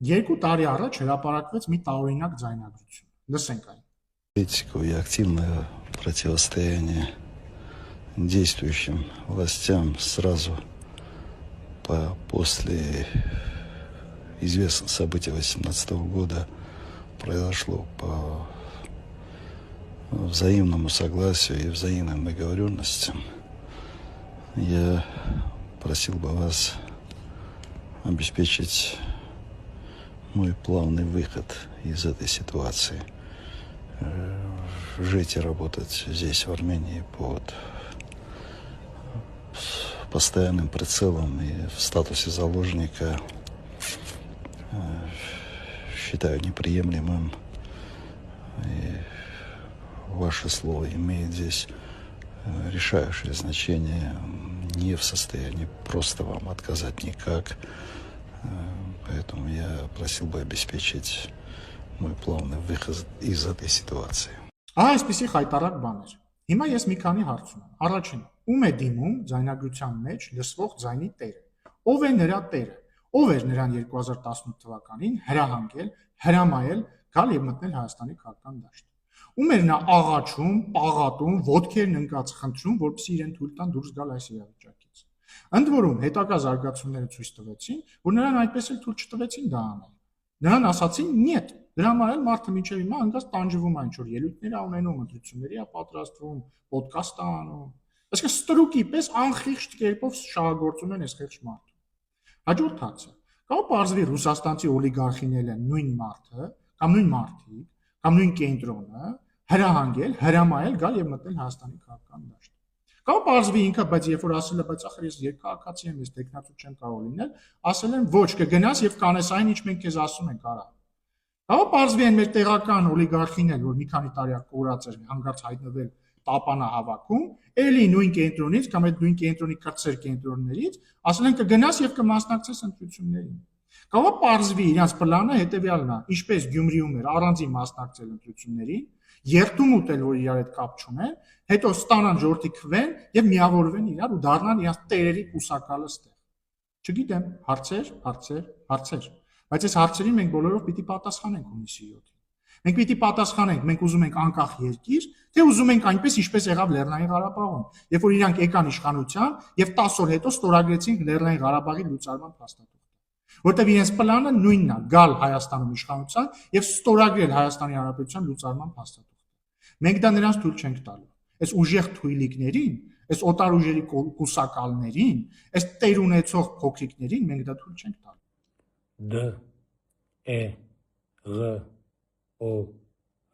2 տարի առաջ հրապարակվեց մի տարօրինակ ձայնագրություն։ Լսենք այն։ Политику и активное противостояние действующим властям сразу после известных событий 2018 года произошло по взаимному согласию и взаимным договоренностям. Я просил бы вас обеспечить мой плавный выход из этой ситуации. Жить и работать здесь, в Армении, под постоянным прицелом и в статусе заложника считаю неприемлемым. И ваше слово имеет здесь решающее значение. Не в состоянии просто вам отказать никак. Поэтому я просил бы обеспечить мой плавный выход из этой ситуации. Այսպիսի խայտարակ բաներ։ Հիմա ես մի քանի հարց ունեմ։ Առաջին, ում է դիմում ձայնագրության մեջ լսվող ձայնի տերը։ Ով է նրա տերը։ Ով էր նրան 2018 թվականին հրահանգել, հրամայել գալ եւ մտնել Հայաստանի քաղաքական դաշտ։ Ում էր նա աղաչում, պաղատում, ոտքերն ընկած խնդրում, որպեսզի իրեն թույլ տան դուրս գալ այս իրավիճակից։ Ընդ որում, հետագա զարգացումները ցույց տվեցին, որ նրան այդպես էլ թույլ չտվեցին դա անել։ Նրան ասացին՝ «Նյետ», դրա համար էլ մարդը մինչև հիմա անգամ տանջվում այն ինչ-որ ելույթներ է ունենում, ընտրությունների է պատրաստվում, ոդկաստ է անում։ Այսինքն ստրուկի պես անխիղճ կերպով շահագործում են այս խեղճ մարդը։ Հաջորդ հարցը. Կարող պարզվի ռուսաստանցի օլիգարխիները նույն մարդը, կամ նույն մարդիկ, կամ նույն կենտրոնը հրահանգել, հրամայել գալ եւ մտնել Հայաստանի քաղաքական դաշտ։ Կարող պարզվի ինքը, բայց երբ որ ասել է, բայց ախր ես երկհակացի եմ, ես տեխնացու չեմ կարող լինել, ասել են ոչ, կգնաս եւ կանես այն, ինչ մենք քեզ ասում ենք, արա։ Կարող պարզվի այն մեր տեղական օլիգարխիներ, որ մի քանի տարի կորած էր, հանգարց հայտնվել տապանահավաքում, էլի նույն կենտրոնից կամ այդ նույն կենտրոնի կրտսեր կենտրոններից, ասել են կգնաս եւ կմասնակցես ընտրություններին։ Կարող պարզվի իրաց պլանը հետեւյալն է, ինչպես Գյումրիում էր առանձին մասնակցել ընտրություններին, երթում ուտել, որ իրար հետ կապ չունեն, հետո ստանան ժողովրդի քվեն եւ միավորվեն իրար ու դառնան իրաց տերերի կուսակալը ստեղ։ Չգիտեմ, հարցեր։ Բայց այս հարցերին մենք բոլորով պիտի պատասխանենք հունիսի 7-ին։ Մենք պիտի պատասխանենք, մենք ուզում ենք անկախ երկիր, թե ուզում ենք այնպես, ինչպես եղավ Լեռնային Ղարաբաղում, երբ որ իրանք եկան իշխանության եւ 10 օր հետո ստորագրեցին Լեռնային Ղարաբաղի լուծարման փաստաթուղթը։ Որտեղ իրենց պլանը նույնն է՝ գալ Հայաստանում իշխանության եւ ստորագրել Հայաստանի Հանրապետության լուծարման փաստաթուղթը։ Մենք դա նրանց թույլ չենք տալու։ Այս ուժեղ թույլիկներին, այս օտար ուժերի կուսակալներին, այս տեր ունեցող փոքրիկներին մենք դա թույլ չենք տալու։ D E G O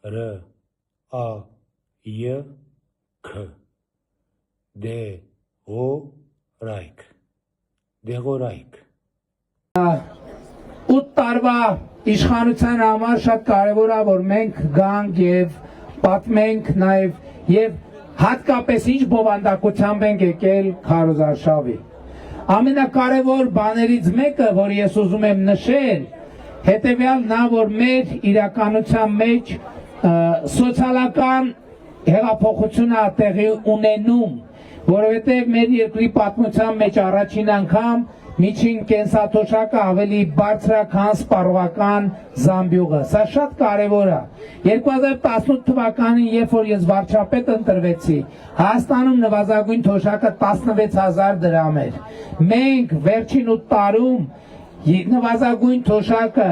R A Y K Դեղորայք 8 տարվա իշխանության համար շատ կարևոր է, որ մենք գանք եւ պատմենք նաեւ եւ հատկապես ինչ բովանդակությամբ ենք եկել քարոզարշավի։ Ամենակարևոր բաներից մեկը, որ ես ուզում եմ նշել, հետեւյալն է, որ մեր իրականության մեջ սոցիալական հեղափոխություն է տեղի ունենում, որովհետեւ մեր երկրի պատմության մեջ առաջին անգամ միջին կենսաթոշակը ավելի բարձր է, քան սպառողական զամբյուղը։ Սա շատ կարևոր է։ 2018 թվականին, երբ որ ես վարչապետ ընտրվեցի, Հայաստանում նվազագույն թոշակը 16000 դրամ էր։ Մենք վերջին 8 տարում նվազագույն թոշակը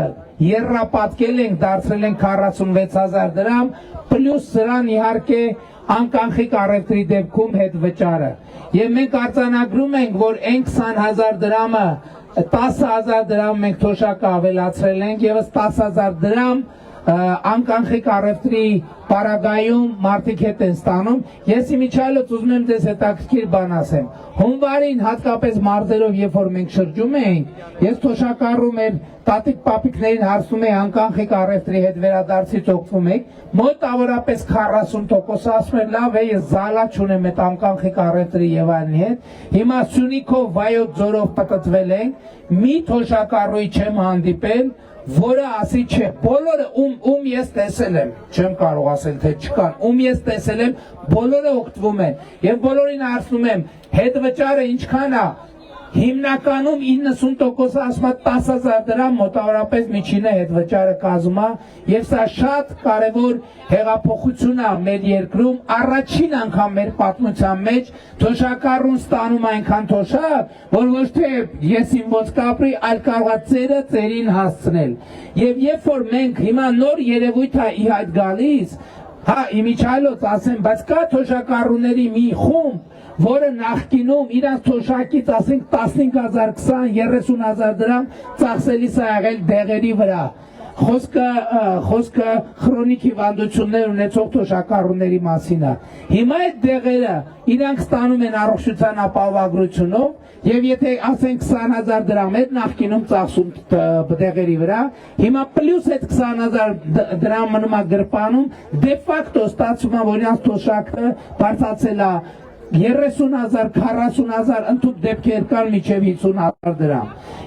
եռապատկել ենք, դարձրել ենք 46000 դրամ, պլյուս սրան իհարկե անկանխիկ առևտրի դեպքում հետ վճարը։ Եվ մենք արձանագրում ենք, որ այն 20000 դրամը 10000 դրամ մենք թոշակը ավելացրել ենք, եւս 10000 դրամ անկանխիկ առևտրի պարագայում մարդիկ հետ են ստանում։ Ես իմիջիայլոց ուզում եմ ձեզ հետաքրքիր բան ասեմ։ Հունվարին հատկապես մարզերով, երբ որ մենք շրջում էինք, ես թոշակառում եմ տատիկ պապիկներին հարցնում էի անկանխիկ առևտրի հետ վերադարձից օգտվում եք, մոտավորապես 40% ասում են լավ է, ես զալա չունեմ այդ անկանխիկ առևտրի եւ այլնի հետ։ Հիմա Սյունիքով վայոց ձորով պատտվել ենք, մի թոշակառուի չեմ հանդիպել, որը ասի չէ, բոլորը ում ես տեսել եմ, չեմ կարող ասել թե չկան, ում ես տեսել եմ, բոլորը օգտվում են, եւ բոլորին հարցնում եմ, հետ վճարը ինչքան է, հիմնականում 90% ասում է 10,000 դրամ մոտավորապես միջինը հետ վճարը կազմում է եւ սա շատ կարեւոր հեղափոխություն է մեր երկրում առաջին անգամ մեր պատմության մեջ թոշակառուն ստանում այնքան թոշակ որ ոչ թե ես իմ ոնց կապրի այլ կարող է ծերը ծերին հասցնել եւ երբ որ մենք հիմա նոր երևույթ է ի հայտ գալիս հա իմիջայլոց ասեմ բայց կա թոշակառուների մի խումբ որը նախկինում իրանց թոշակից ասենք 15,000, 20, 30,000 դրամ ծախսելիս է եղել դեղերի վրա խոսքը քրոնիկ հիվանդություններ ունեցող թոշակառուների մասին է հիմա այդ դեղերը իրանք ստանում են առողջության ապահովագրությունով եւ եթե ասենք 20,000 դրամ էր նախկինում ծախսում դեղերի վրա հիմա պլյուս այդ 20,000 դրամ մնում է գրպանում դե ֆակտո ստացվում է որ իրանց թոշակը բարձրացել է 30,000, 40,000 ընդհանուր դեպքեր կան մինչև 50,000 դրամ։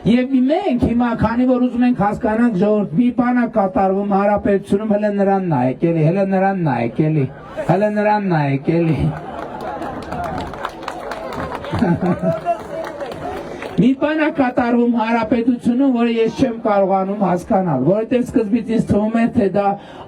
Եվ մենք հիմա քանի որ ուզում ենք հասկանանք ժողովուրդ մի բան է կատարվում հանրապետությունում հələ նրան նայեք էլի, հələ նրան նայեք էլի, հələ նրան նայեք էլի։ Մի բան է կատարվում հանրապետությունում, որը ես չեմ կարողանում հասկանալ, որովհետև սկզբից ինձ թվում է, թե դա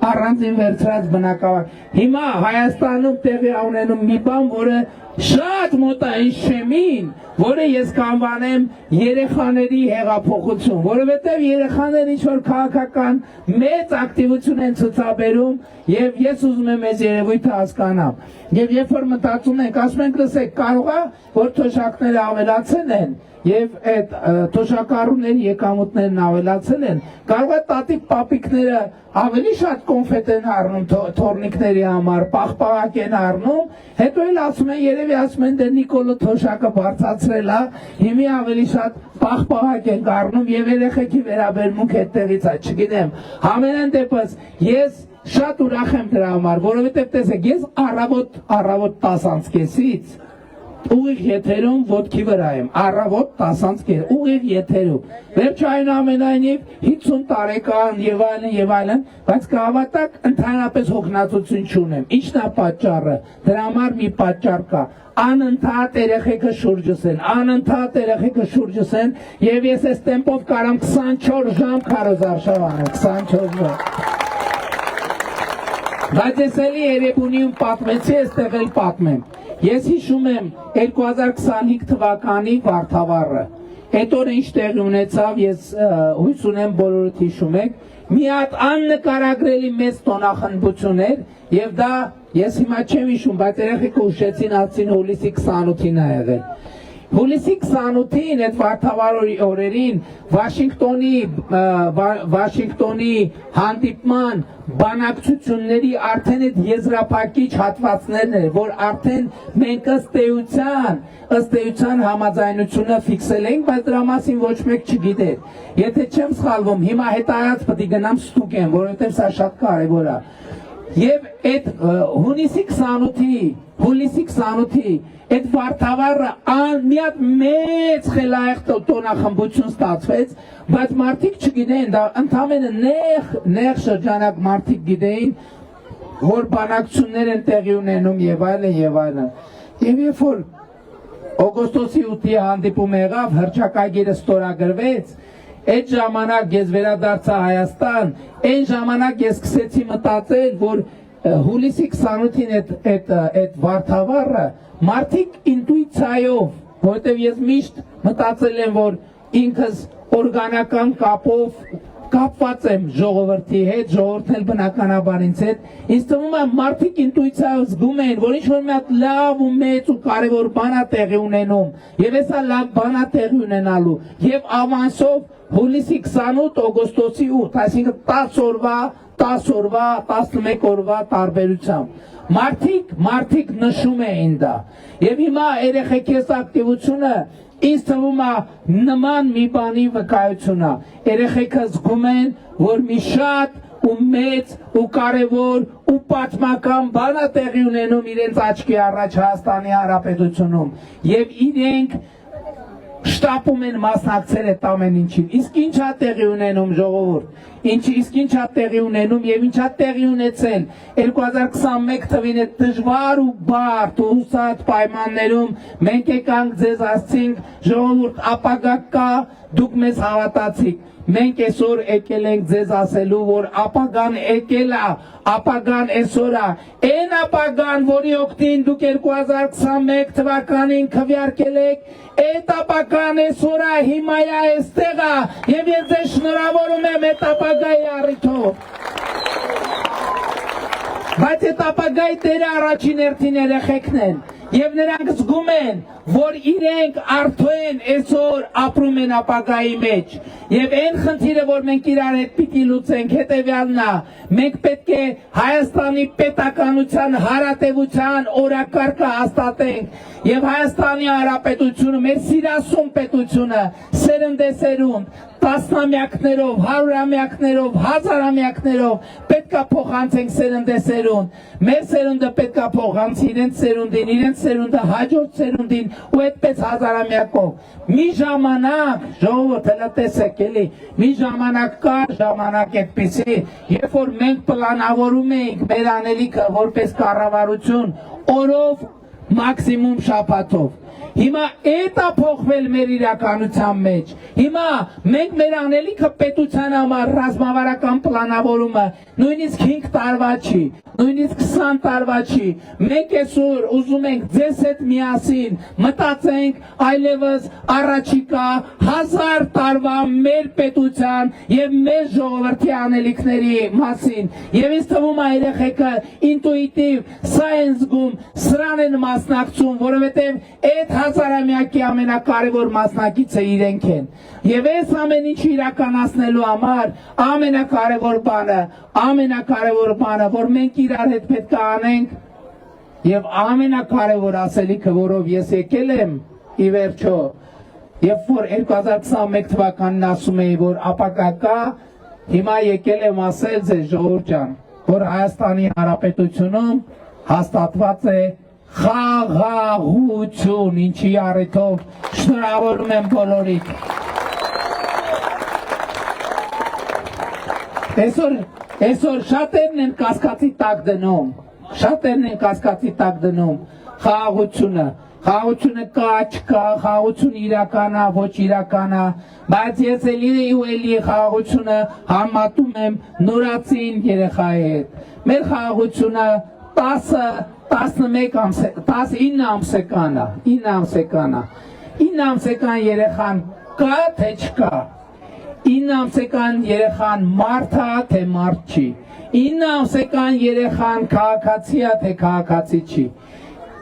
առանձին վերցրած բնակավար։ Հիմա Հայաստանում տեղի ունենում մի բան, որը շատ մոտ է ինձ շեմին, որը ես կանվանեմ երեխաների հեղափոխություն, որովհետև երեխաները ինչ-որ քաղաքական մեծ ակտիվություն են ցուցաբերում եւ ես ուզում եմ այս երևույթը հասկանամ։ Եվ երբ որ մտածում ենք, ասում ենք, լսեք, կարող է, որ թոշակները ավելացել են եւ այդ թոշակառուների եկամուտներն ավելացել են, կարող է տատիկ պապիկները ավելի շատ կոնֆետ են առնում թորնիկների համար, պաղպաղակ են առնում, հետո էլ ասում են, երևի ասում են, դե Նիկոլը թոշակը բարձրացրել է, հիմի ավելի շատ պաղպաղակ են առնում եւ երեխեքի վերաբերմունք այդտեղից է, չգիտեմ, համենայն դեպս ես շատ ուրախ եմ դրա համար, որովհետեւ տեսեք, ես առավոտ 10:30-ից ուղիղ եթերում ոտքի վրա եմ, առավոտ 10:30 ուղիղ եթերում, վերջ այնուամենայնիվ 50 տարեկան եւ այլն, բայց կհավատաք ընդհանրապես հոգնածություն չունեմ, ինչն է պատճառը, դրա համար մի պատճառ կա, անընդհատ երեխեքը շուրջս են եւ ես այս տեմպով կարամ 24 ժամ քարոզարշավ անեմ, 24 ժամ, բայց ես էլի Երևանիում պատմեցի, այստեղ էլ պատմեմ, ես հիշում եմ 2025 թվականի Վարդավառը, այդ օրը ինչ տեղի ունեցավ, ես հույս ունեմ բոլորդ հիշում եք, մի հատ աննկարագրելի մեծ տոնախմբություն էր եւ դա ես հիմա չեմ հիշում, բայց երեխեքը ուշեցին ասին հուլիսի 28-ին է եղել։ Հուլիսի 28-ին այդ Վարդավառի օրերին Վաշինգտոնի հանդիպման բանակցությունների արդեն այդ եզրափակիչ հատվածներն էր, որ արդեն մենք ըստ էության համաձայնությունը ֆիքսել ենք, բայց դրա մասին ոչ մեկ չգիտեր։ Եթե չեմ սխալվում, հիմա հետայած պետք է գնամ ստուգեմ, որովհետև սա շատ կարևոր է։ Եվ այդ հունիսի 28-ի այդ Վարդավառը մի հատ մեծ խելայեղ տոնախմբություն ստացվեց, բայց մարդիկ չգիտեն, դա ընդհանրապես նեղ շրջանակ մարդիկ գիտեին, որ բանակցություններ են տեղի ունենում եւ այլն եւ այլն։ Եվ երբ որ օգոստոսի 8-ի հանդիպումը եղավ, հռչակագիրը ստորագրվեց, այդ ժամանակ ես վերադարձա Հայաստան, այն ժամանակ ես սկսեցի մտածել, որ հուլիսի 28-ին այդ Վարդավառը մարդիկ ինտուիցիայով, որովհետև ես միշտ մտածել եմ, որ ինքս օրգանական կապով կապված եմ ժողովրդի հետ, ժողովուրդն էլ բնականաբար ինձ հետ, ինձ թվում է մարդիկ ինտուիցիայով զգում են, որ ինչ-որ մի հատ լավ ու մեծ ու կարևոր բան է տեղի ունենում, եւ հեսա լավ բան է տեղի ունենալու, եւ ավանսով հուլիսի 28 օգոստոսի 8, այսինքն 10 օրվա, 11 օրվա տարբերությամբ։ Մարդիկ նշում էին դա։ Եվ հիմա երեխեքի ակտիվությունը ինձ թվում է նման մի բանի վկայություն է։ Երեխեքը զգում են, որ մի շատ ու մեծ ու կարևոր ու պատմական բան է տեղի ունենում իրենց աչքի առաջ Հայաստանի Հանրապետությունում։ Եվ իրենք շտապում են մասնակցել այդ ամեն ինչին։ Իսկ ինչա տեղի ունենում ժողովուրդ։ Իսկ ինչա տեղի ունենում եւ ինչա տեղի ունեցել 2021 թվին այդ դժվար ու բարդ ու հուսած պայմաններում մենք եկանք ձեզ ասցինք ժողովուրդ ապագա կա, դուք մեզ հավատացիք։ Մենք այսօր եկել ենք ձեզ ասելու, որ ապագան եկել է, ապագան այսօր է, այն ապագան, որի օգտին դուք 2021 թվականին քվեարկել եք, այդ ապագան այսօր է, հիմա է, այստեղ է, եւ ես ձեզ շնորհավորում եմ այդ ապագայի առիթով։ Բայց այդ ապագայի տերը առաջին հերթին երեխեքն են, եւ նրանք զգում են, որ իրենք արդեն այսօր ապրում են ապագայի մեջ եւ այն խնդիրը որ մենք իրար հետ պիտի լուծենք հետեւյալն է մենք պետք է Հայաստանի պետականության հարատևության օրակարգը հաստատենք եւ Հայաստանի Հանրապետությունը մեր սիրասուն պետությունը սերնդեսերունդ տասնամյակներով, հարյուրամյակներով, հազարամյակներով պետքա փոխանցենք սերնդեսերունդ մեր սերունդը պետքա փոխանցի իրենց սերունդին, իրենց սերունդը հաջորդ սերունդին ու այդպես հազարամյակով մի ժամանակ ժողովուրդ հələ տեսեք էլի մի ժամանակ կա ժամանակ այդպիսի երբ որ մենք պլանավորում էինք մեր անելիքը որպես կառավարություն օրով մաքսիմում շաբաթով Հիմա էտա փոխվել մեր իրականության մեջ։ Հիմա մենք մեր անելիքը պետության համար ռազմավարական պլանավորումը նույնիսկ 5 տարվա չի, նույնիսկ 20 տարվա չի։ Մենք այսօր ուզում ենք ձեզ հետ միասին մտածենք այլևս առաջիկա 1000 տարվա մեր պետության եւ մեր ժողովրդի անելիքների մասին։ Եվ ինձ թվում է երեխեքը ինտուիտիվ սա են զգում, սրան են մասնակցում, որովհետեւ այդ հազարամյակի ամենակարևոր մասնակիցը իրենք են։ Եվ այս ամեն ինչ իրականացնելու համար ամենակարևոր բանը, որ մենք իրար հետ պետք է անենք, եւ ամենակարևոր ասելիքը, որով ես եկել եմ, ի վերջո, երբ որ 2021 թվականին ասում էի, որ ապագա կա, հիմա եկել եմ ասել ձեզ ժողովուրդ ջան, որ Հայաստանի Հանրապետությունում հաստատված է խաղաղություն, ինչի առիթով շնորհավորում եմ բոլորիդ։ Այսօր շատերն են կասկածի տակ դնում, խաղաղությունը կա, չկա, խաղաղություն իրական է, ոչ իրական է, բայց ես էլի խաղաղությունը համատում եմ նորածին երեխայի հետ։ Մեր խաղաղությունը 19 ամսական է, 9 ամսական երեխան կա, թե չկա, 9 ամսական երեխան մարդ է, թե մարդ չի, 9 ամսական երեխան քաղաքացի է, թե քաղաքացի չի,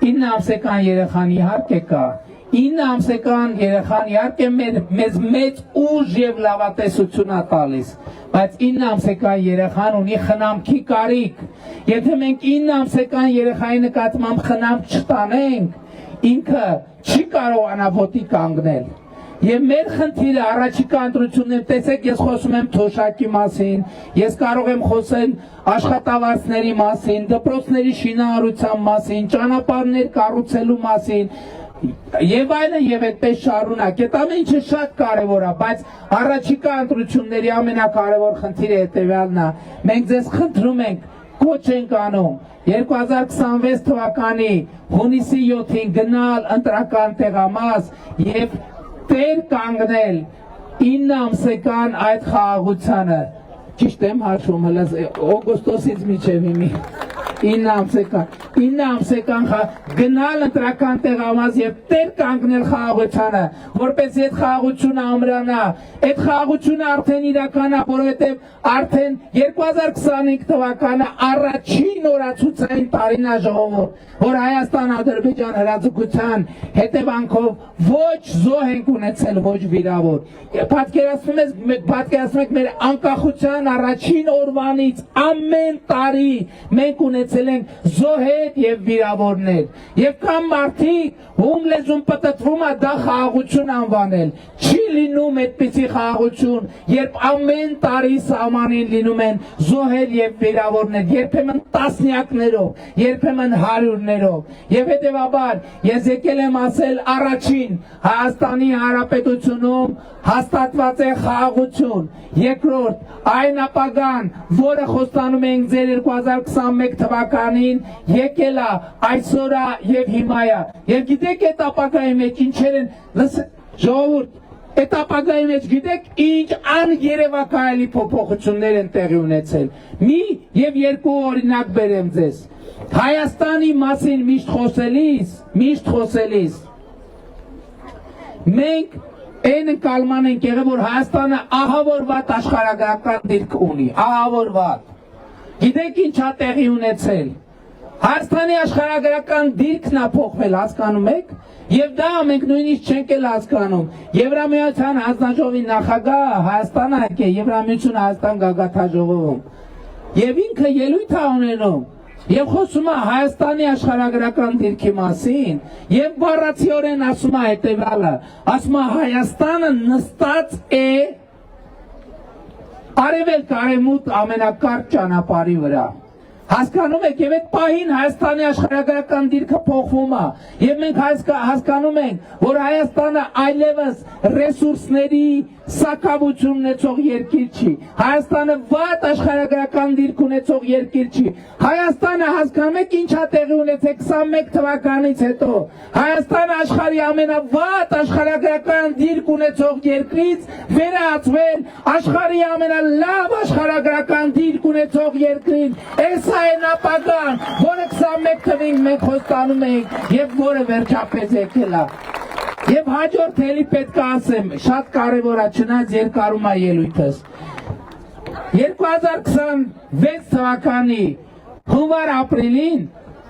9 ամսական երեխան իհարկե կա, 9 ամսական երեխան իհարկե մեզ մեծ ուժ եւ լավատեսություն է տալիս, բայց 9 ամսական երեխան ունի խնամքի կարիք, եթե մենք 9 ամսական երեխայի նկատմամբ խնամք չտանենք, ինքը չի կարողանա ոտի կանգնել։ Եվ մեր խնդիրը առաջիկա ընտրություններում, տեսեք, ես խոսում եմ թոշակի մասին, ես կարող եմ խոսել աշխատավարձների մասին, դպրոցների շինարարության մասին, ճանապարհներ կառուցելու մասին, եւ այլն եւ այդպես շարունակ։ Այդ ամեն ինչը շատ կարեւոր է, բայց առաջիկա ընտրությունների ամենակարևոր խնդիրը հետեւյալն է։ Մենք ձեզ խնդրում ենք, կոչ ենք անում 2026 թվականի հունիսի 7-ին գնալ ընտրական տեղամաս եւ տեր կանգնել 9 ամսական այդ խաղաղությանը, ճիշտ եմ հաշվում, օգոստոսից մինչև հիմի 9 ամսական գնալ ընտրական տեղամաս եւ տեր կանգնել խաղաղությանը, որպեսզի այդ խաղաղությունը ամրանա, այդ խաղաղությունը արդեն իրական է, որովհետեւ արդեն 2025 թվականը առաջին օրացուցային տարին է ժողովուրդ, որ Հայաստան-Ադրբեջան հրաձգության հետևանքով ոչ զոհ ենք ունեցել, ոչ վիրավոր։ Պատկերացնում եք մեր անկախության առաջին օրվանից ամեն տարի մենք ունեցել ենք զոհեր հետ եւ վիրավորներ։ Եվ կամ մարդիկ, ում լեզուն պտտվում է դա խաղաղություն անվանել։ Չի լինում այդպիսի խաղաղություն, երբ ամեն տարի սահմանին լինում են զոհեր եւ վիրավորներ, երբեմն տասնյակներով, երբեմն հարյուրներով։ Եվ հետեւաբար ես եկել եմ ասել առաջին Հայաստանի Հանրապետությունում հաստատված է խաղաղություն։ Երկրորդ, այն ապագան, որը խոստանում ենք ձեր 2021 թվականին, եկել է, այսօր է եւ հիմա է։ Եվ գիտեք այդ ապագայի մեջ ինչեր են, ժողովուրդ, այդ ապագայի մեջ գիտեք ինչ աներևակայելի փոփոխություններ են տեղի ունեցել։ Մի եւ երկու օրինակ բերեմ ձեզ։ Հայաստանի մասին միշտ խոսելիս մենք այն ընկալման ենք եղել, որ Հայաստանը ահավորված աշխարհագրական դիրք ունի, ահավորված։ Գիտեք ինչ է տեղի ունեցել։ Հայաստանի աշխարհագրական դիրքն է փոխվել, հասկանում եք։ Եվ դա մենք նույնիսկ չենք էլ հասկանում։ Եվրամիության հանձնաժողովի նախագահ Հայաստան է եկել, Եվրամիությունը Հայաստան գագաթնաժողովում։ Եվ ինքը ելույթ է ունենում։ Եվ խոսում է Հայաստանի աշխարհագրական դիրքի մասին, եւ բառացիորեն ասում է հետեւյալը, ասում է Հայաստանը նստած է արևելք արևմուտք ամենակարճ ճանապարհի վրա։ Հասկանում եք, եւ այդ պահին Հայաստանի աշխարհագրական դիրքը փոխվում է, եւ մենք հասկանում ենք, որ Հայաստանը այլևս ռեսուրսների սակավություն ունեցող երկիր չի։ Հայաստանը վատ աշխարհագրական դիրք ունեցող երկիր չի։ Հայաստանը հասկանում եք ինչ է տեղի ունեցել 21 թվականից հետո։ Հայաստանը աշխարհի ամենավատ աշխարհագրական դիրք ունեցող երկրից վերածվել աշխարհի ամենալավ աշխարհագրական դիրք ունեցող երկրին։ Այս այն ապագան, որը 21 թվին մենք խոստանում ենք եւ որը վերջապես եկել է։ Եվ հաջորդ էլի պետք է ասեմ, շատ կարևոր է, չնայած երկարում է ելույթս։ 2026 թվականի հունվար-ապրիլին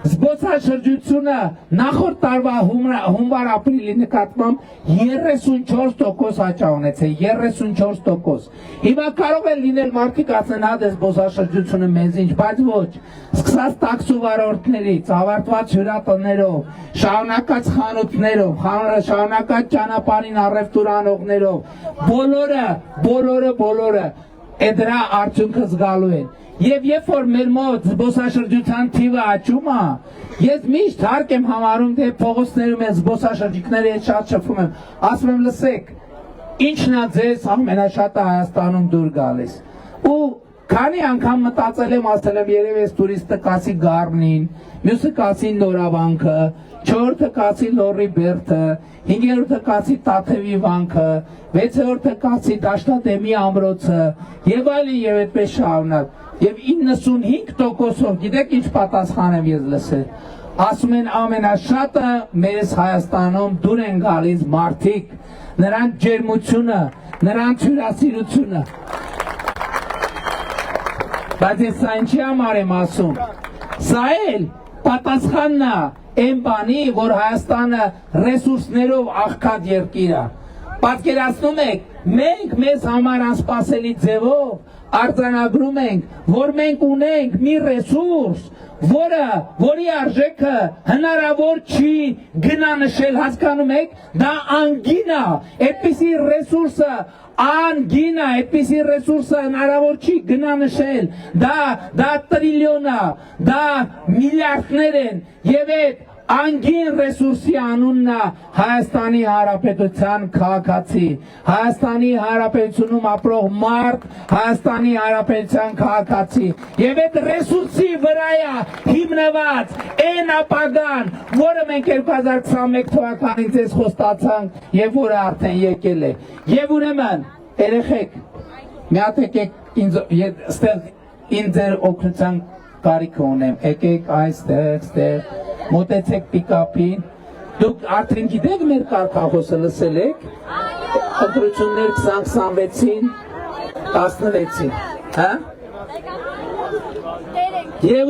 զբոսաշրջությունը նախորդ տարվա հունվար-ապրիլի նկատմամբ 34% աճ ունեցել, 34%։ Հիմա կարող է լինել մարդիկ ասեն, հա դե զբոսաշրջությունը մեզ ինչ, բայց ոչ։ Սկսած տաքսուվարորդներից, ավարտված հյուրատներով, շարունակած խանութներով, շարունակած ճանապարհին առևտուր անողներով, բոլորը դրա արդյունքը զգալու են։ Եվ երբ որ մեր մոտ զբոսաշրջության թիվը աճում է, ես միշտ հարկ եմ համարում, թե փողոցներում են զբոսաշրջիկները հետ շատ շփվում եմ, ասում եմ լսեք, ինչն է ձեզ ամենաշատը Հայաստանում դուր գալիս։ Ու քանի անգամ մտածել եմ, ասել եմ երևի այս տուրիստը կասի Գառնին, մյուսը կասի Նորավանքը, 4-ը կասի Լոռի Բերդը, 5-րդը կասի Տաթևի վանքը, 6-րդը կասի Դաշտադեմի ամրոցը, եւ այլն եւ այդպես շարունակ։ Եվ 95%-ով գիտեք ինչ պատասխան եմ ես լսել։ Ասում են ամենաշատը մեզ Հայաստանում դուր են գալիս մարդիկ, նրանց ջերմությունը, նրանց հյուրասիրությունը։ Բայց ես սա ինչի համար եմ ասում։ Սա էլ պատասխանն է այն բանի, որ Հայաստանը ռեսուրսներով աղքատ երկիր է։ Պատկերացնում եք, մենք մեզ համար անսպասելի ձևով արձանագրում ենք, որ մենք ունենք մի ռեսուրս, որի արժեքը հնարավոր չի գնանշել, հասկանում եք, դա անգին է, այդպիսի ռեսուրսը անգին է, այդպիսի ռեսուրսը հնարավոր չի գնանշել, դա տրիլիոն է, դա միլիարդներ են, եւ այդ անգին ռեսուրսի անունն է Հայաստանի Հանրապետության քաղաքացի, Հայաստանի Հանրապետությունում ապրող մարդ, Հայաստանի Հանրապետության քաղաքացի, եւ այդ ռեսուրսի վրա է հիմնված այն ապագան, որը մենք 2021 թվականից ես խոստացանք եւ որը արդեն եկել է։ Եվ ուրեմն, երեխեք, մի հատ եկեք ինձ ձեր օգնության կարիք ունեմ, եկեք այստեղ մոտեցեք պիկապին, դուք արդեն գիտեք մեր կարգախոսը լսել եք, ընտրություններ 2026-ին, 16-ին, հա? Եվ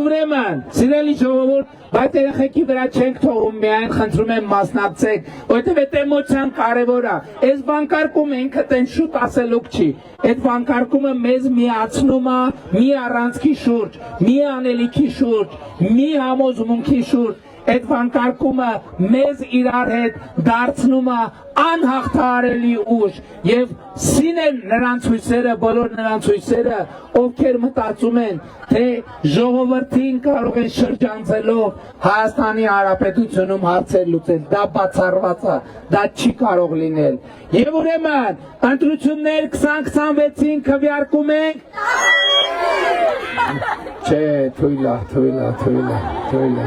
ուրեմն, սիրելի ժողովուրդ, բայց երեխեքի վրա չենք թողում, միայն խնդրում եմ մասնակցեք, որովհետև էմոցիան կարևոր է։ Այս բանկարկումը ինքդ այն շուտ ասելուկ չի։ Այդ բանկարկումը մեզ միացնում է մի առանցքի շուրջ, մի անելիքի շուրջ, մի համոզմունքի շուրջ։ Այդ բանկարկումը մեզ իրար հետ դարձնում է անհաղթահարելի ուժ եւ սինեն նրանց հույսերը, բոլոր նրանց հույսերը, ովքեր մտածում են, թե ժողովրդին կարող են շրջանցելով Հայաստանի Հանրապետությունում հարցեր լուծել, դա բացառված է, դա չի կարող լինել։ Եվ ուրեմն, ընտրություններ 2026-ին քվեարկում ենք։ Չէ, թույլ է։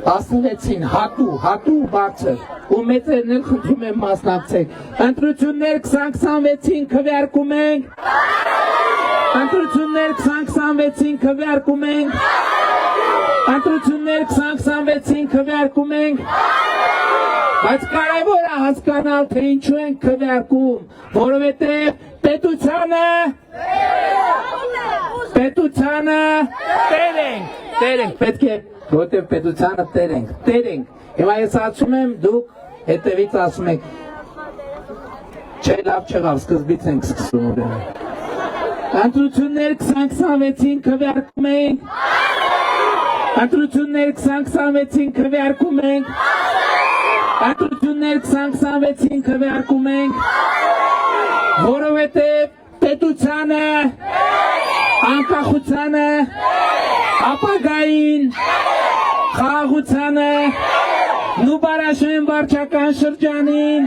Ասնվեցին հատու բարձր ու մեծերն էլ խնդրում եմ մասնակցեք։ Ընտրություններ 2026-ին քվեարկում ենք։ Ընտրություններ 2026-ին քվեարկում ենք։ Ընտրություններ 2026-ին քվեարկում ենք։ Բայց կարևոր է հասկանալ, թե ինչու են քվեարկում, որովհետև պետությանը տեր ենք, պետք է որտեղ պետությանը տեր ենք։ Հիմա ես ասում եմ, դուք հետևից ասում եք, չէ, լավ չեղավ, սկզբից ենք սկսում ուրեմն։ Ընտրություններ 2026-ին քվեարկում ենք։ Ընտրություններ 2026-ին քվեարկում ենք։ Ընտրություններ 2026-ին քվեարկում ենք, որովհետև պետությանը, անկախությանը, ապագային, խաղաղությանը, Նուբարաշեն վարչական շրջանին,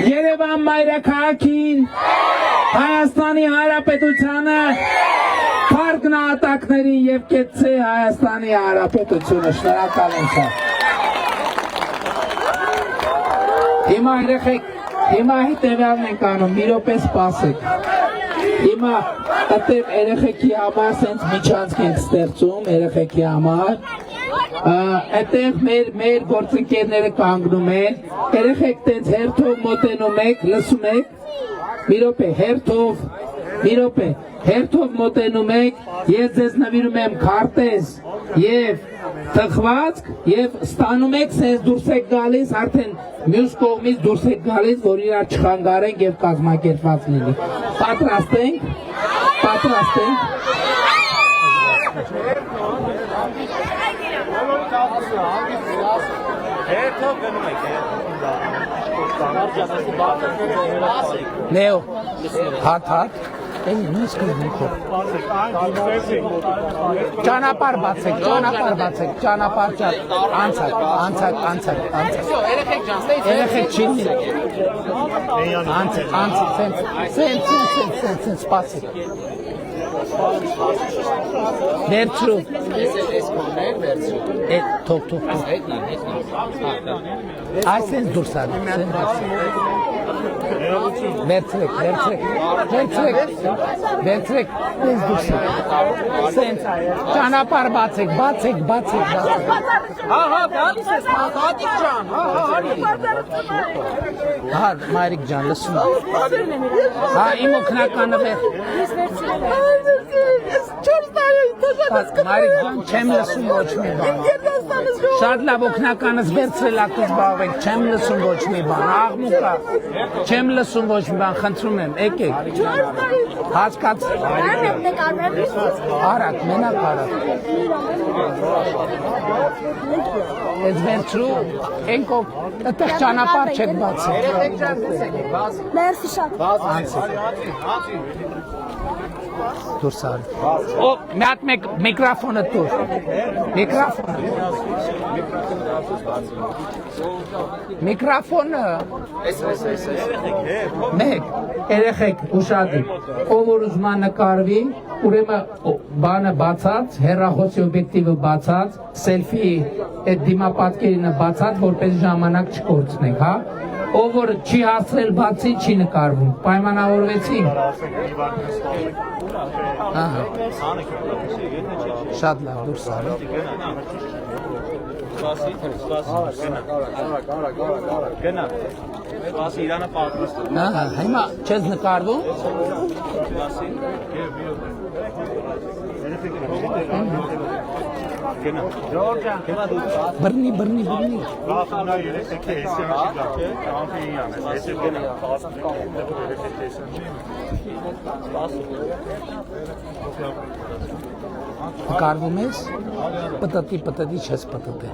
Երևան մայրաքաղաքին, Հայաստանի Հանրապետությանը, փառք նահատակներին եւ կեցցե Հայաստանի Հանրապետությունը, շնորհակալ եմ շատ։ Հիմա երեխեք, հիմա հետևյալն ենք անում, մի րոպե սպասեք։ Հիմա այդտեղ երեխեքի համար սենց միջանցք ենք ստեղծում, երեխեքի համար։ Այդտեղ մեր գործընկերները կանգնում են, երեխեք տենց հերթով մոտենում եք, լսում եք, մի րոպե, հերթով մոտենում եք, ես ձեզ նվիրում եմ քարտեզ եւ թխվածք եւ ստանում եք, սենց դուրս եք գալիս, արդեն մյուս կողմից դուրս եք գալիս, որ իրար չխանգարենք եւ կազմակերպված լինի։ Պատրաստ ենք։ Լեո, հատ, Էնի նույնս կզնիքով։ Ճանապարհ բացեք, անցակ։ Երեխեք չի սենց, սպասեք։ Վերցրու։ Թող։ Այս սենց դուրս արի։ Վերցրեք, ես դուրս սենց, ճանապարհ բացեք։ Հա, գալիս ես, Հատիկ ջան, հա, Մարիկ ջան, լսում հա, իմ օգնականը վեր Մարիկ ջան, չեմ լսում ոչ մի բան Շատ լավ օգնականս վերցրել ակտուզ զբաղվեք, չեմ լսում ոչ մի բան, աղմուկա, չեմ լսում ոչ մի բան, խնդրում եմ, եկեք, հասկաց, արակ, մենակ արակ, ես վերցրու, ենքով, այդտեղ ճանապարհ չեք բացել, Մերսի շատ, դուրս արի, մի հատ միկրոֆոնը դուր, Միկրոֆոնը մեկ, երեխեք ուշադիր, ով որ ուզում է նկարվի, ուրեմն բանը բացած, հեռախոսի օբյեկտիվը բացած, սելֆի այդ դիմապատկերինը բացած, որպես ժամանակ չկորցնենք, հա? Ով որ չի հասցրել բացի, չի նկարվում, պայմանավորվեցինք։ Շատ լավ, դուրս արի։ Սպասի, գնա։ Սպասի, Իրանը պատրաստ է։ Հա, հիմա չես նկարվում։ Սպասի։ Գնա։ Ջորջան, հիմա դու Բռնի։ Ռախանա երեք է էսի ամփիան է։ Էսի գնա։ Սպասի։ Նկարվում ես։ Պտտի չես պտտի։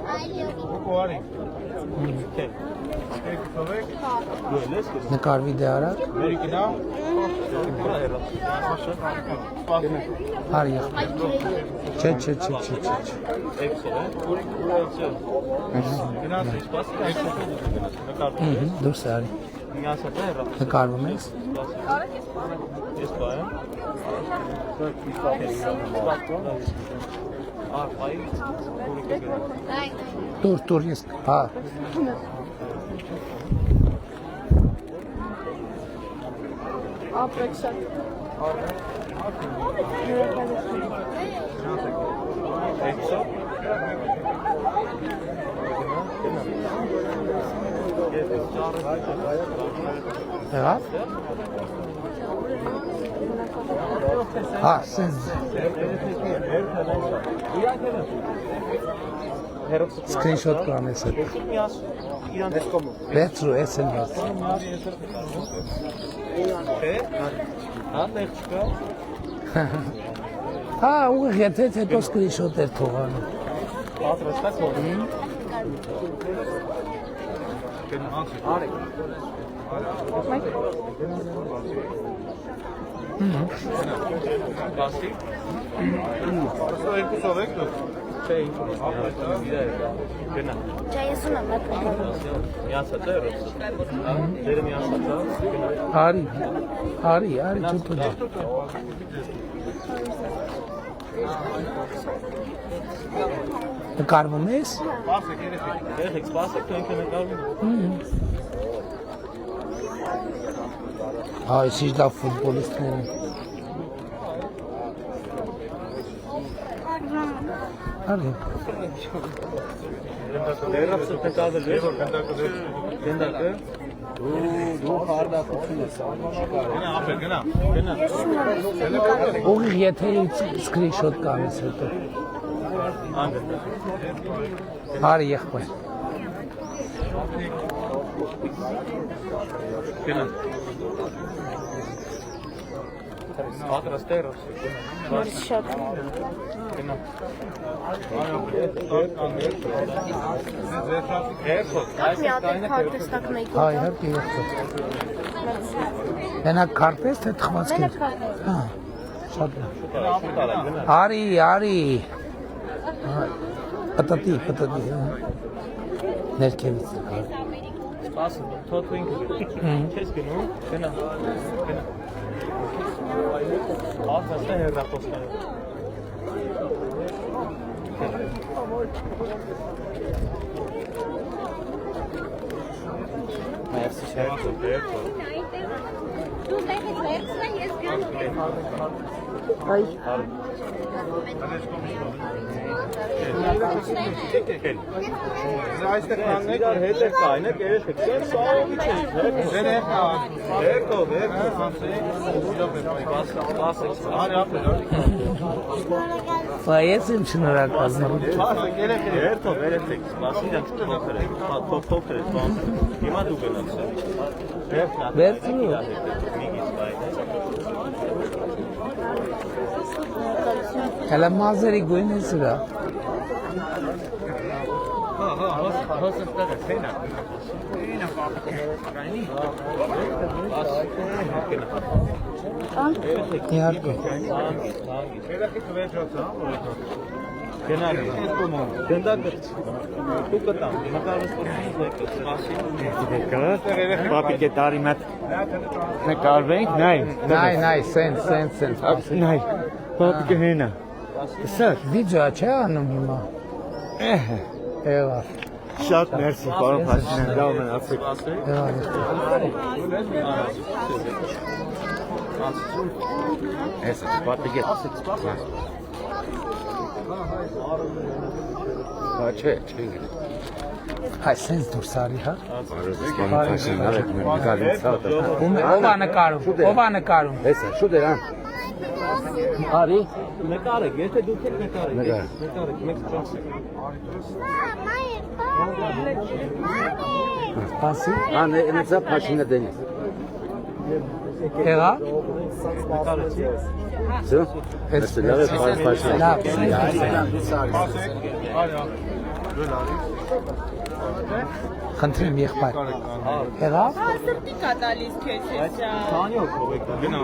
Նկարվի դե արագ։ Արի։ Չէ։ Դուրս արի։ Նկարվում ես։ Դուր ես։ Հա։ Եղավ։ Հա, սենց։ Screenshot կանես հետ։ Վերցրու, ես եմ վերցրու։ Հա, ուղիղ եթե հետո screenshot էր թողանում։ Բասի։ Երկուսով եք դուք։ Չէ, գնա։ Չէ, ես ունեմ այդ։ Միացած է ռոս։ Դերը միացած է։ Արի, ճուտու։ Նկարվում ես։ Երեք սպասեք, դու ինքը նկարվում։ Հա, ես լավ ֆուտբոլիստներ են։ Արի։ Դերապսը նկարվել է։ Գնդակը։ Դու խարդախություն ես անում։ Գնա։ Ուղիղ եթե screenshot կանես հետո։ Արի եղբայր։ Գնա։ Պատրաստ է ռոս։ Շատ։ Գնա։ Մի հատ քարտեզ տակնեի։ Հա, իհարկե եղբայր։ Հենակ քարտեզ թե թխվածքի։ Հա, շատ լավ։ Արի։ Պտտի։ Ներքևից։ Սպասը, թոթու ինքը չես գնում, գնա։ Աղաստ է հերրախոսները։ Մերսի շատ Դու դեպի վերցնա ես գանում եմ։ Այ։ Այստեղ կանեք, հետ է կայնեք, երեխեք, սաղովիչ է, վերքով, Բայց եմ շնորհակալ։ Վերքով, երեխեք, սպասի դանք փոքր է, հիմա դու գնաց է։ Վերցրու։ Հələ մազերի գույն է սրա։ Իհարկե։ Գնալի, գնդակը դու կտամ, նկարվստությունից եկը, սպասի։ Պապիկե տարի մատ նկարվենք, նայ, Սենց։ նայ, պապիկե հենա, սար, Վիդեո չէ անում հիմա։ Եղավ։ շատ մերսի, պարոն Փաշինյան, լավ մնացեք։ Ես պապիկե։ Հա չէ, չեն գնա։ Այս sense դուրս արի, հա։ Ով Ով է նկարում։ Հեսա, շուտ էր ան։ Արի, Նկարեք, եթե դուք եք նկարեք, Նկար։ նկարեք, մեկ ճանցեք։ Սպասի։ ան նեցա փաշինը դենի։ Եղա։ Նկարեցի։ Всё։ Ես լավ է փաշինը։ Լավ։ Խնդրեմ եղբայր։ Եղա։ Սրտի կատալիս քեզ էսա։ Քանի օր եք գնա։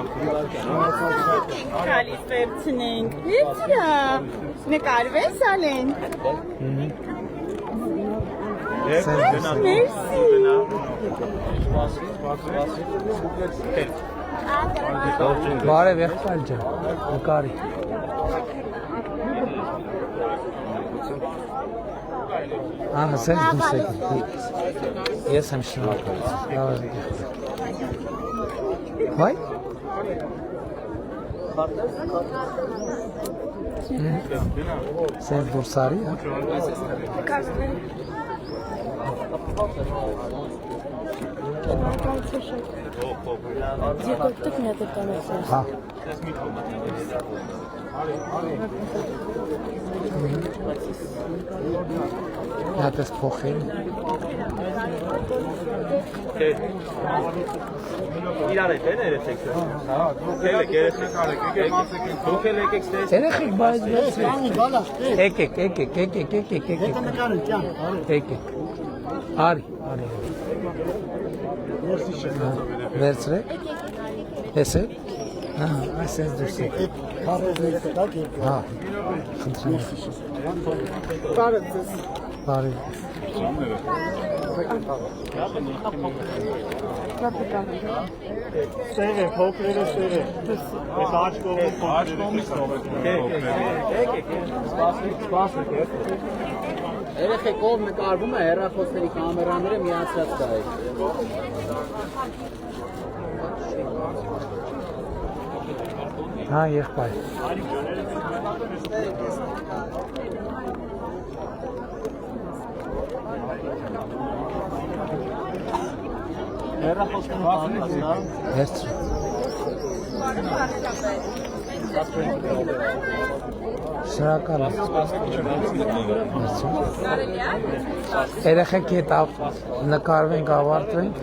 Կալիս վերցնենք։ Վերցրա։ Նկարվես ալեն։ Մերսի։ Բարև եղբայր ջան։ Նկարի։ Ահա sense դուրս եկի։ Ես եմ շնորհակալ։ Լավ է։ Հայ։ Sense դուրս արի, հա։ Հա։ Նա դες փոխել։ Իրար եք երեխեք։ Հա, դուք եք երեխեք։ Դուք եք ստես։ Երեխեք բայց եկեք։ Արի։ Վերցրեք։ Հեսեք։ Ահա, այսպես դուրս եկեք։ Հա։ Խնդրեմ։ Բարև։ Սերը, փոքրերը սերը։ Այս աչ կողմից Սպասեք։ Երեխեք ով նկարվում է հեռախոսների կամերաները միացած կայք։ Հա, եղբայր։ Վերցրու։ Շնորհակալ եմ։ Երեխեք հետ նկարվենք, ավարտվենք։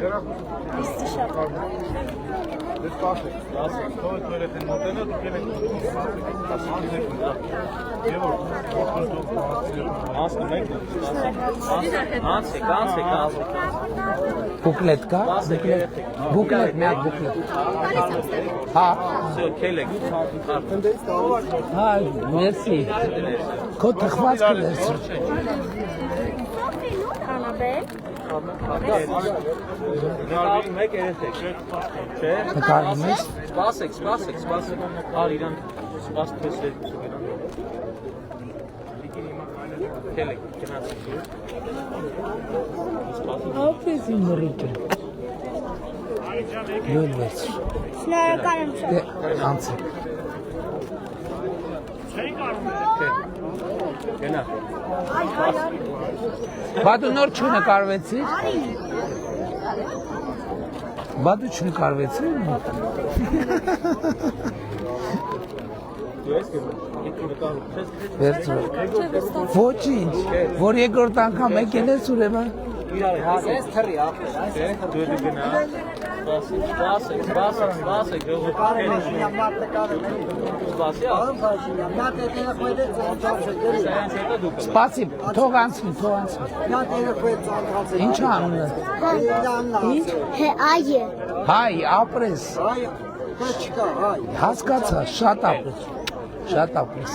Բուկլետ կա։ Բուկլետ, մի հատ բուկլետ։ Հա։ Հա, մերսի։ Քո թխվածքը վերցրու։ Մեկ երեխեք։ Չէ։ Նկարվում ես։ Սպասեք։ Արի իրան սպասպես երկու գնան։ Քելեք, գնացեք։ Ապես իմ մռիճը։ Յոլ վերցրու։ Շնորհակալ եմ շատ։ Անցեք։ Գնա։ Բա դու նոր չնկարվեցիր։ Բա դու չնկարվեցիր։ Դու ես նկարում ես։ Վերցրու։ Ոչինչ, որ երկրորդ անգամ եկել ես ուրեմն։ Իրար ես թռի ապրես։ Դու գնա։ Սպասեք, Սպասի, թող անցնի։ Ինչ անունը։ Ինչ։ Այե։ Հայ, ապրես։ Հասկացա, շատ ապրես։ Շատ ապրես։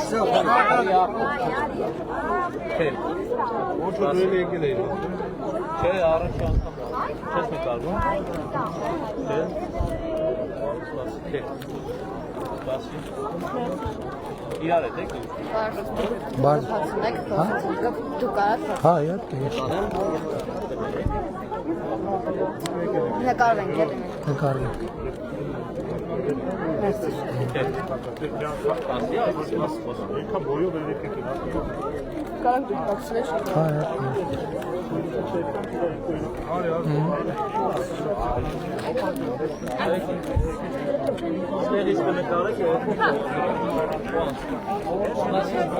Ոչ որ դու եկել ես։ Չէ, առաջ անգամ չես նկարվում։ Չէ։ Սպասի։ Իրար եք։ Բար։ Դու կարաս Հա, իհարկե։ նկարվենք, Նկարվենք։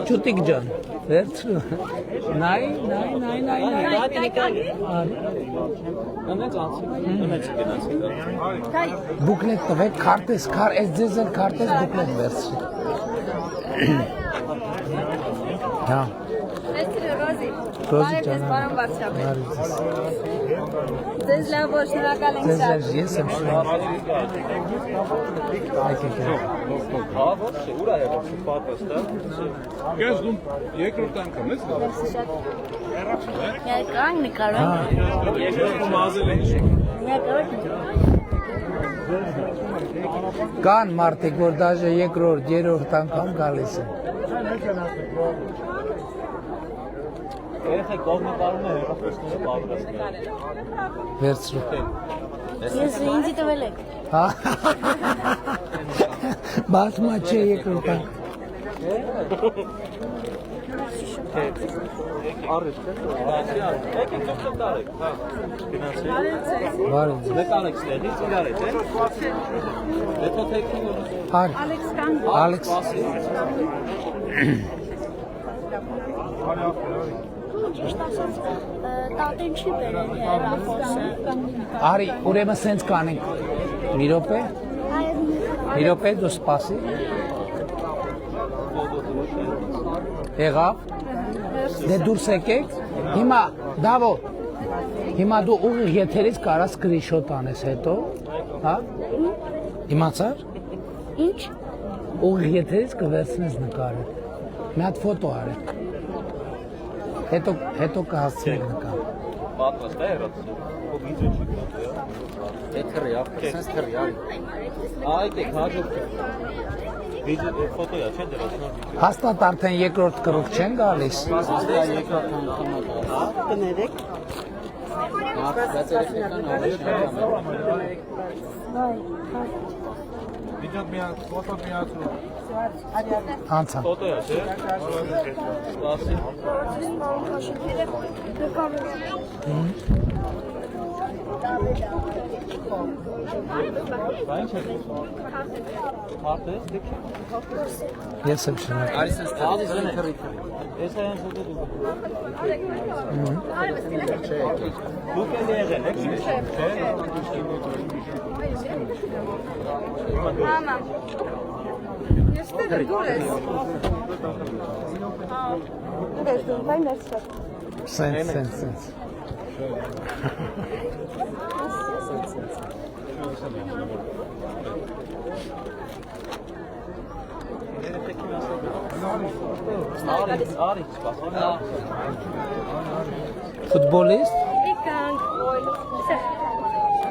Չուտիկ ջան, վերցրու։ Նայ։ Բուկլետ տվեք, քարտեզ, այս ձեզ էլ քարտեզ բուկլետ վերցրի։ Հա։ Ռոզի։ Ռոզի Բարև ձեզ, ջան, պարոն Վարդապետ։ բարև ձեզ։ Ձեզ լավ որ շնորհակալ ենք Ձեզ շատ։ ես եմ շնորհակալ։ Եկեք։ Գես դու երկրորդ անգամ ես գալիս։ Երկրորդ նկարում։ Երկրորդ մազել են։ Կան մարդիկ, որ դաժե երկրորդ, երրորդ անգամ գալիս են։ Երեխեք ով նկարում է հեռախոսները պատրաստել։ Վերցրու։ Ես ինձ տվել եք։ Հա։ Բացմա չէ երկրորդ անգամ։ Առիթ չէ։ Եկեք դուք տարեք, հա։ Գնացեք։ Բարև ձեզ։ Նկարեք ստեղից իրար եք, Հետո թեքին Արի։ Ալեքս։ Տատեն չի բերել հեռախոսը։ Արի, ուրեմն սենց կանենք։ Մի րոպե։ Մի րոպե դու սպասի։ Եղավ։ Դե դուրս եկեք։ Հիմա դավո։ Հիմա դու ուղիղ եթերից կարաս սկրինշոտ անես հետո, հա? Իմացար։ Ինչ։ Ուղիղ եթերից կվերցնես նկարը։ Մի հատ ֆոտո արեք։ Հետո կհասցնենք նկար։ պատրաստ է հեռացել։ Ո վիդեո չի կապել։ Թրիա, sense թրիա։ Այդեք հաջող։ Վիդեո ֆոտոյա չէ դրանց նոր։ Հաստատ արդեն երկրորդ կրուկ չեն գալիս։ Կներեք։ Անցա։ Ֆոտոյա չէ։ Սպասի։ Բայց չէ։ Հարտես դեք։ Ես եմ շնորհակալ։ Արի sense թրիա։ Ես այն ֆոտո դուք։ Դուք էլ եղել եք, չէ՞։ Մամա։ Ես դեռ դուր ես։ Դες դու վայ ներսա։ Սենց։ Արի, սպասի։ Ֆուտբոլիստ։ Եկանք։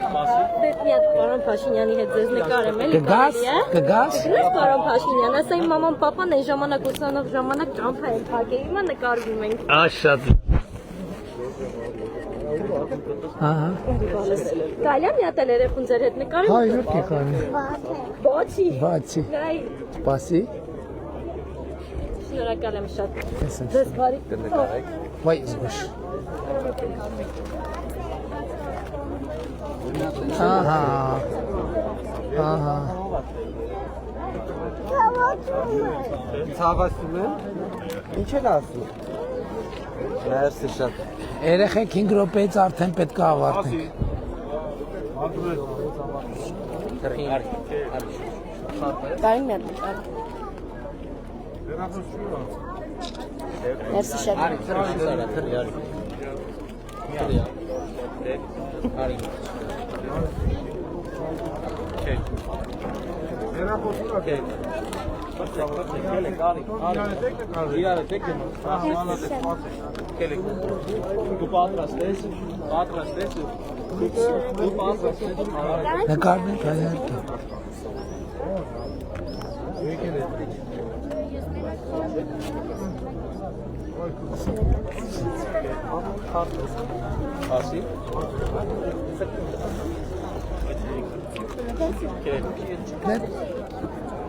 Սպասի։ Դες մի հատ պարոն Փաշինյանի հետ ձեզ նկարեմ էլի։ Կգաս։ Գնաս պարոն Փաշինյան, ասա իմ մաման պապան այն ժամանակ ուսանող ժամանակ ճամփա են փակել, հիմա նկարվում ենք։ Աշատ։ Ահա։ Կարելի է մի հատ էլ երեխուն ձեր հետ նկարեմ։ Հայ իհարկե կարելի։ Բացի։ Բացի։ Գայ, Սպասի։ շնորհակալ եմ շատ։ Ես եմ Ձեզ բարի։ Վայ զգուշ։ Ահա։ Ցավացում եմ։ Ինչ են ասում։ Մերսի շատ։ Երեխեք 5 րոպեից արդեն պետք է ավարտենք։ Կարի մի հատ նկար։ Մերսի շատ։ Արի թրիա։ Արի։ Իրար եք դու պատրաստ ես դու պատրաստ ես Նկարներ հայերքը։ ասի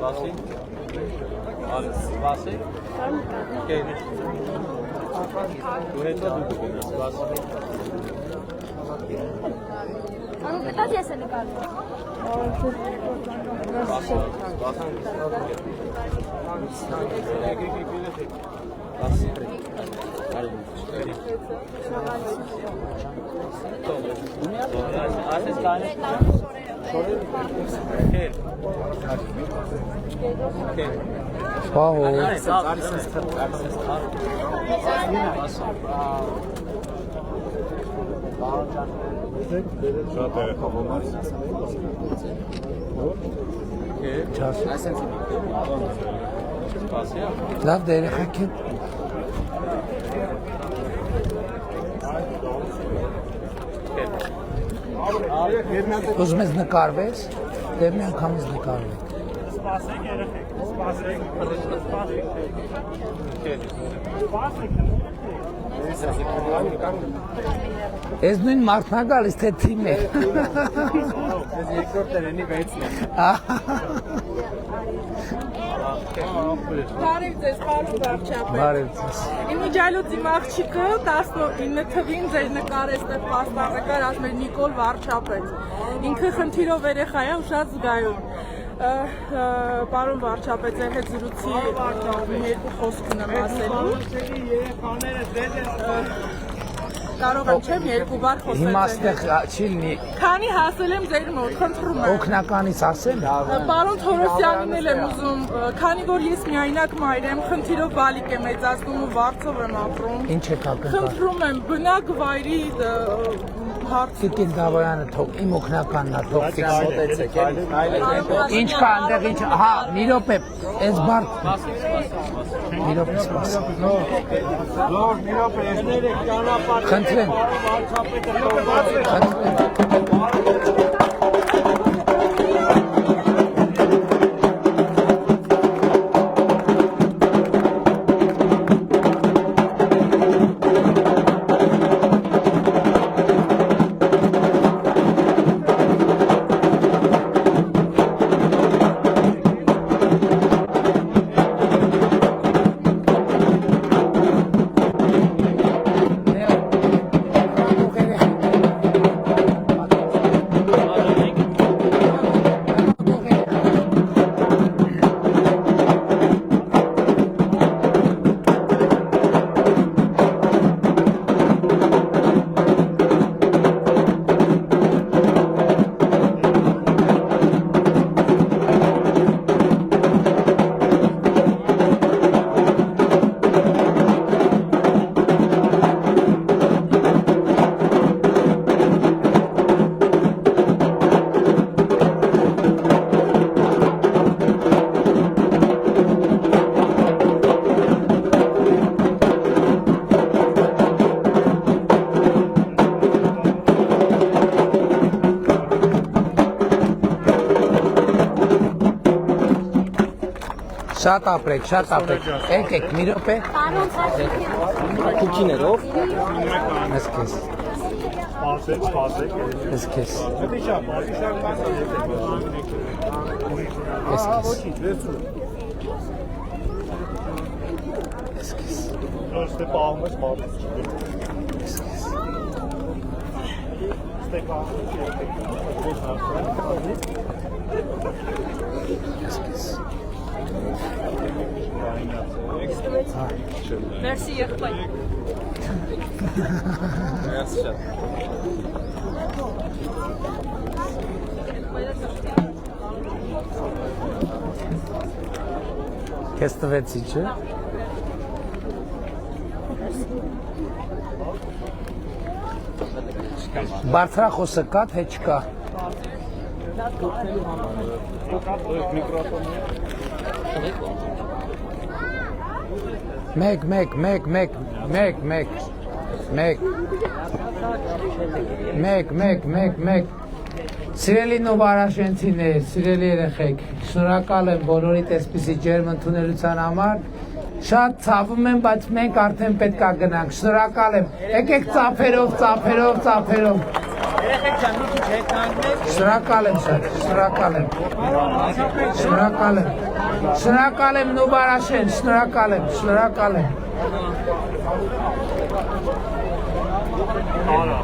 Սպասի։ Սպասի։ Կեր։ Դու հետո դու գնաս, սպասի։ Անում կտած ես է նկարվում։ Լավ դեր խաքի Ուզում ես նկարվես, դեր մի անգամից նկարվեք Սպասեք երեխեք, սպասեք, Ես նույն մարդն է գալիս, թե թիմ է Ես երկրորդ տրենի 6-ն եմ։ Բարև ձեզ, պարոն վարչապետ։ Բարև ձեզ։ Իմ իջայլոց իմ աղջիկը 19 թվին ձեր նկար էստեղ պաստառնկար ասում էր Նիկոլ Վարչապետ։ Ինքը խնդիրով երեխա է ու շատ զգայուն։ Պարոն վարչապետ, ձեր հետ զրույցի մի երկու խոսք ունեմ ասելու։ Կարող եմ չեմ երկու բառ խոսել։ Հիմա ստեղ չի լինի Քանի հասել եմ ձեր մոտ, խնդրում եմ։ օգնականից ասեմ։ Պարոն Թորոսյանին էլ եմ ուզում, քանի որ ես միայնակ մայր եմ, խնդիրով բալիկ եմ մեծացնում ու վարձով եմ ապրում։ Ինչ եք ակնկալում։ Խնդրում եմ, բնակ վայրի հարցը։ Տիկին Դավոյանը թող իմ օգնականն է, թող ֆիքսեցեք։ Ինչ կա այնտեղ ինչ, հա, մի րոպե, այս բար։ Մի րոպե սպասի։ Խնդրեմ։ Շատ ապրեք, շատ ապրեք։ Եկեք, մի րոպե։ Պարոն Սաշիկյան։ Քուքիներով։ Ես քեզ։ Սպասեք։ Ես քեզ։ Ես քեզ։ Ես քեզ։ Ստե պահում ես, պահում Ես քեզ։ Մերսի եղբայր։ Merci շատ։ Քեզ տվեցի, չէ՞։ Բարձրախոսը կա, թե չկա։ Մեկ։ Սիրելի նովարաշենցիներ, սիրելի երեխեք, շնորհակալ եմ բոլորիդ այսպիսի ջերմ ընդունելության համար։ Շատ ցավում եմ, բայց մենք արդեն պետք է գնանք։ Շնորհակալ եմ։ Եկեք ծափերով։ Երեխեք ջան, մի քիչ հետ կանգնեք։ Շնորհակալ եմ շատ, շնորհակալ եմ։ Շնորհակալ եմ։ Շնորհակալ եմ Նուբարաշեն, շնորհակալ եմ, շնորհակալ եմ։ Արա։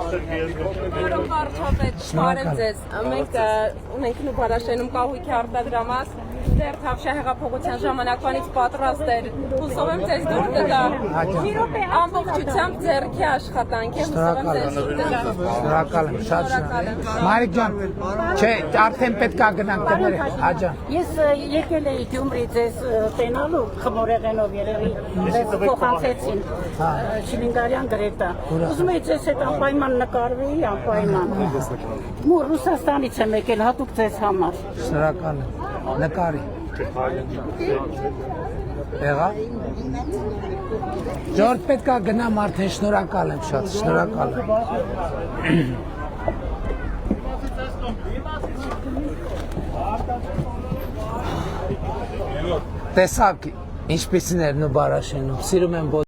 Բարոն վարչապետ, բարև ձեզ։ Մենք Նուբարաշենում կահույքի արտադրամաս դեռ Թավշյա հեղափոխության ժամանակվանից պատրաստ էր։ Հուսով եմ ձեզ դուր կգա։ Ամբողջությամբ ձեռքի աշխատանք է, հուսով եմ ձեզ դուր կգա։ Շնորհակալ եմ, շատ շնորհակալ եմ։ Մարիկ ջան, չէ, արդեն պետք է գնանք դներ, աջան։ Ես եկել էի Գյումրի ձեզ տենալու խմորեղենով երևի ձեզ փոխանցեցին Շիլինգարյան Գրետա։ Ուզում եի ձեզ հետ անպայման նկարվեի, անպայման։ Մոր Ռուսաստանից եմ եկել հատուկ ձեզ համար։ Շնորհակալ եմ։ Նկարի։ Եղա։ Ժորդ պետք է գնամ արդեն, շնորհակալ եմ շատ, շնորհակալ եմ։ Տեսակ ինչպիսին էր Նուբարաշենում, սիրում եմ